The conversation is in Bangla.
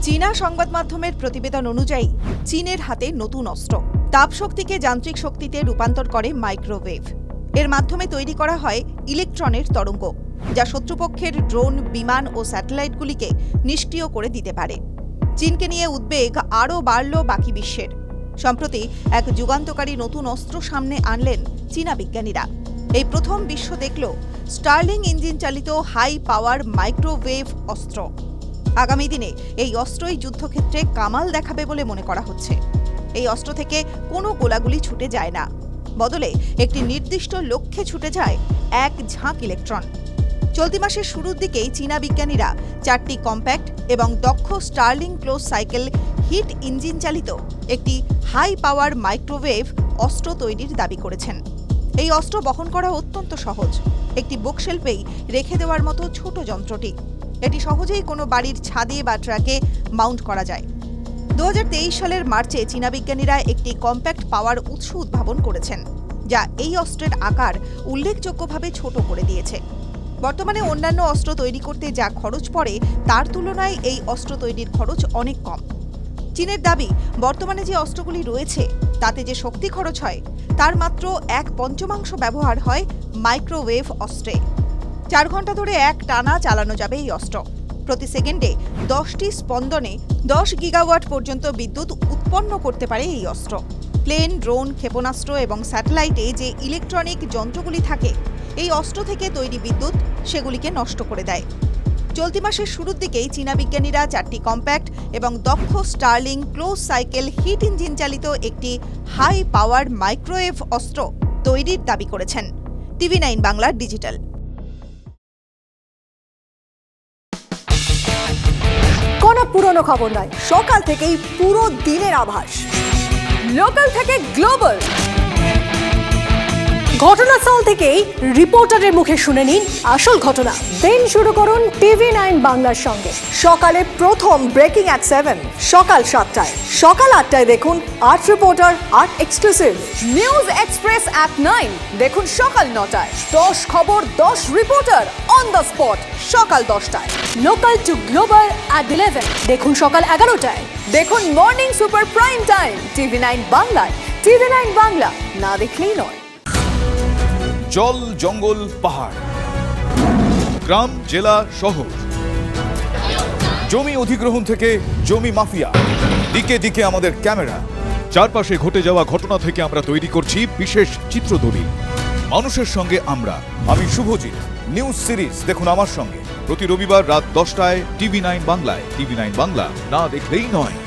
চীনা সংবাদ মাধ্যমের প্রতিবেদন অনুযায়ী চীনের হাতে নতুন অস্ত্র। তাপশক্তিকে যান্ত্রিক শক্তিতে রূপান্তর করে মাইক্রোওয়েভ। এর মাধ্যমে তৈরি করা হয় ইলেকট্রনের তরঙ্গ, যা শত্রুপক্ষের ড্রোন, বিমান ও স্যাটেলাইটগুলিকে নিষ্ক্রিয় করে দিতে পারে। চীনকে নিয়ে উদ্বেগ আরও বাড়ল বাকি বিশ্বের। সম্প্রতি এক যুগান্তকারী নতুন অস্ত্র সামনে আনলেন চীনা বিজ্ঞানীরা। এই প্রথম বিশ্ব দেখল স্টার্লিং ইঞ্জিন চালিত হাই পাওয়ার মাইক্রোওয়েভ অস্ত্র। আগামী দিনে এই অস্ত্রই যুদ্ধক্ষেত্রে কামাল দেখাবে বলে মনে করা হচ্ছে। এই অস্ত্র থেকে কোনো গোলাগুলি ছুটে যায় না, বদলে একটি নির্দিষ্ট লক্ষ্যে ছুটে যায় এক ঝাঁক ইলেকট্রন। চলতি মাসের শুরুর দিকেই চীনা বিজ্ঞানীরা 4টি কম্প্যাক্ট এবং দক্ষ Stirling close cycle heat engine চালিত একটি হাই পাওয়ার মাইক্রোওয়েভ অস্ত্র তৈরির দাবি করেছেন। এই অস্ত্র বহন করা অত্যন্ত সহজ, একটি বুকশেলফেই রেখে দেওয়ার মতো ছোট যন্ত্রটি। এটি সহজেই কোনো বাড়ির ছাদে বা ট্রাকে মাউন্ট করা যায়। 2023 সালের মার্চে চীনা বিজ্ঞানীরা একটি কম্প্যাক্ট পাওয়ার উৎস উদ্ভাবন করেছেন, যা এই অস্ত্রের আকার উল্লেখযোগ্যভাবে ছোট করে দিয়েছে। বর্তমানে অন্যান্য অস্ত্র তৈরি করতে যা খরচ পড়ে তার তুলনায় এই অস্ত্র তৈরির খরচ অনেক কম। চীনের দাবি, বর্তমানে যে অস্ত্রগুলি রয়েছে তাতে যে শক্তি খরচ হয় তার মাত্র 1/5 ব্যবহার হয় মাইক্রোওয়েভ অস্ত্রে। 4 ঘন্টা ধরে এক টানা চালানো যাবে এই অস্ত্র। প্রতি সেকেন্ডে 10টি স্পন্দনে 10 গিগাওয়াট পর্যন্ত বিদ্যুৎ উৎপন্ন করতে পারে এই অস্ত্র। প্লেন, ড্রোন, ক্ষেপণাস্ত্র এবং স্যাটেলাইটে যে ইলেকট্রনিক যন্ত্রগুলি থাকে, এই অস্ত্র থেকে তৈরি বিদ্যুৎ সেগুলিকে নষ্ট করে দেয়। চলতি মাসের শুরুর দিকেই চীনা বিজ্ঞানীরা 4টি কম্প্যাক্ট এবং দক্ষ Stirling close cycle heat engine চালিত একটি হাই পাওয়ার মাইক্রোওয়েভ অস্ত্র তৈরির দাবি করেছেন। TV9 Bangla digital. কোনো পুরনো খবর নয়, সকাল থেকেই পুরো দিনের আভাস। লোকাল থেকে গ্লোবাল, ঘটনাস্থল থেকেই রিপোর্টারের মুখে শুনে নিন আসল ঘটনা। দিন শুরু করুন TV9 বাংলার সঙ্গে। সকালে প্রথম ব্রেকিং অ্যাট 7, সকাল 7টায়, সকাল 8টায় দেখুন 8 reporter 8 exclusive. News express at 9 দেখুন সকাল 9টায়। 10 খবর 10 রিপোর্টার অন দ্য স্পট সকাল 10টায়। লোকাল টু গ্লোবাল অ্যাট 11 দেখুন সকাল 11টায়। দেখুন morning super prime time TV9 বাংলায়। TV9 বাংলা, না দেখলেই নয়। জল, জঙ্গল, পাহাড়, গ্রাম, জেলা, শহর, জমি অধিগ্রহণ থেকে জমি মাফিয়া, দিকে দিকে আমাদের ক্যামেরা। চারপাশে ঘটে যাওয়া ঘটনা থেকে আমরা তৈরি করছি বিশেষ চিত্রদলিল। মানুষের সঙ্গে আমরা, আমি শুভজিৎ। নিউজ সিরিজ দেখুন আমার সঙ্গে প্রতি রবিবার রাত 10টায় TV9 বাংলায়। TV9 বাংলা, না দেখলেই নয়।